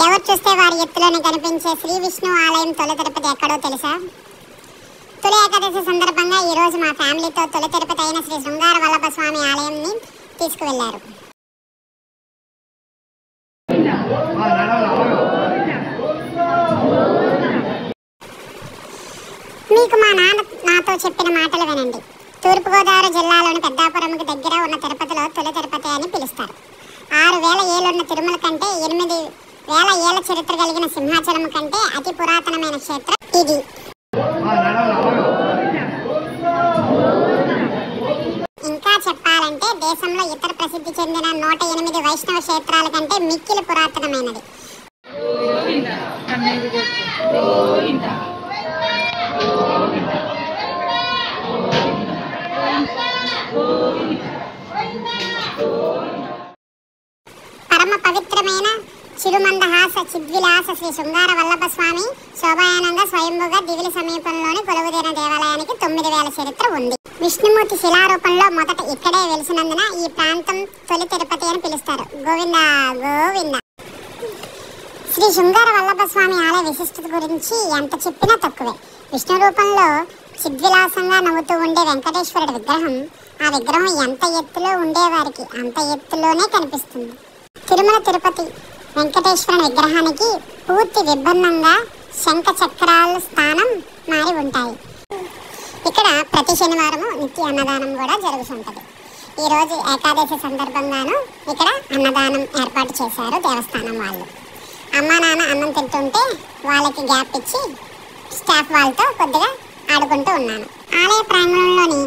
ఎవరు చూస్తే వారి ఎత్తులోనే కనిపించే శ్రీ విష్ణు ఆలయం తొలి తిరుపతి ఎక్కడో తెలుసా? తొలి ఏకాదశి సందర్భంగా ఈ రోజు మా ఫ్యామిలీతో తొలి తిరుపతి అయిన శ్రీ శృంగార వల్లభ స్వామి ఆలయంని తీసుకువెళ్లారు. మీకు మా నాన్న నాతో చెప్పిన మాటలు వినండి. తూర్పుగోదావరి జిల్లాలోని పెద్దాపురంకి దగ్గర ఉన్న తిరుపతిలో తొలి తిరుపతి అని పిలుస్తారు. 6000 ఏళ్లున్న తిరుమల కంటే 8000 ఏళ్ల చరిత్ర కలిగిన సింహాచలం కంటే అతి పురాతనమైన క్షేత్రం ఇది. ఇంకా చెప్పాలంటే దేశంలో ఇతర ప్రసిద్ధి చెందిన 108 వైష్ణవ క్షేత్రాల కంటే మిక్కిలి పురాతనమైనది. పరమ పవిత్రమైన చిరుమందహాస చిద్విలాస శ్రీ శృంగార వల్లభ స్వామి శోభాయానంద స్వయంభుగా దివిలి సమీపంలోని కొలువుదీరిన దేవాలయానికి 9000 చరిత్ర ఉంది. విష్ణుమూర్తి శిలారూపంలో మొదట ఇక్కడే వెలిసినందున ఈ ప్రాంతం తొలి తిరుపతి అని పిలుస్తారు. గోవింద గోవింద. శ్రీ శృంగార వల్లభ స్వామి ఆలయ విశిష్టత గురించి ఎంత చెప్పినా తక్కువే. విష్ణు రూపంలో చిద్విలాసంగా నవ్వుతూ ఉండే వెంకటేశ్వరుడి విగ్రహం, ఆ విగ్రహం ఎంత ఎత్తులో ఉండేవారికి అంత ఎత్తులోనే కనిపిస్తుంది. తిరుమల తిరుపతి వెంకటేశ్వరుని విగ్రహానికి పూర్తి విభిన్నంగా శంఖ చక్రాల స్థానం మారి ఉంటాయి. ఇక్కడ ప్రతి శనివారము నిత్య అన్నదానం కూడా జరుగుతుంటుంది. ఈరోజు ఏకాదశి సందర్భంగాను ఇక్కడ అన్నదానం ఏర్పాటు చేశారు దేవస్థానం వాళ్ళు. అమ్మా నాన్న అన్నం తింటుంటే వాళ్ళకి గ్యాప్ ఇచ్చి స్టాఫ్ వాళ్ళతో కొద్దిగా ఆడుకుంటూ ఉన్నాను. ఆలయ ప్రాంగణంలోని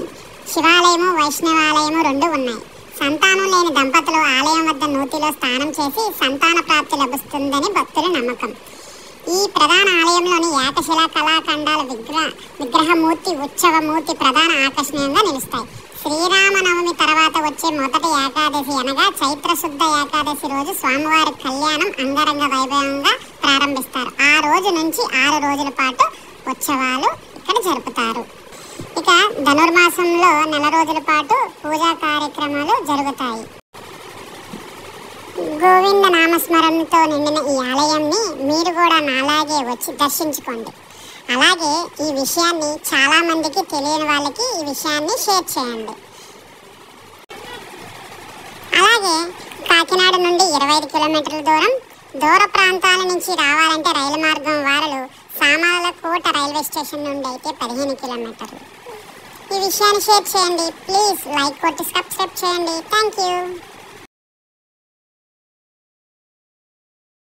శివాలయము వైష్ణవాలయము 2 ఉన్నాయి. సంతానం లేని దంపతులు ఆలయం వద్ద నూతిలో స్నానం చేసి సంతాన ప్రాప్తి లభిస్తుందని భక్తుల నమ్మకం. ఈ ప్రధాన ఆలయంలోని ఏకశిలా కళాఖండాల విగ్రహమూర్తి ఉత్సవమూర్తి ప్రధాన ఆకర్షణీయంగా నిలుస్తాయి. శ్రీరామనవమి తర్వాత వచ్చే మొదటి ఏకాదశి అనగా చైత్రశుద్ధ ఏకాదశి రోజు స్వామివారి కళ్యాణం అంగరంగ వైభవంగా ప్రారంభిస్తారు. ఆ రోజు నుంచి 6 రోజుల పాటు ఉత్సవాలు ఇక్కడ జరుపుతారు. ఇక ధనుర్మాసంలో 1 రోజుల పాటు పూజా కార్యక్రమాలు జరుగుతాయి. గోవింద నామస్మరణతో నిండిన ఈ ఆలయాన్ని మీరు కూడా నాలాగే వచ్చి దర్శించుకోండి. అలాగే ఈ విషయాన్ని చాలా మందికి తెలియని వాళ్ళకి ఈ విషయాన్ని షేర్ చేయండి. అలాగే కాకినాడ నుండి 25 కిలోమీటర్ల దూర ప్రాంతాల నుంచి రావాలంటే రైలు మార్గం వారలు సామర్లకోట రైల్వే స్టేషన్ నుండి అయితే 15 కిలోమీటర్లు. ఈ విషయాన్ని షేర్ చేయండి. ప్లీజ్ లైక్ కొట్టి సబ్స్క్రైబ్ చేయండి. Thank you.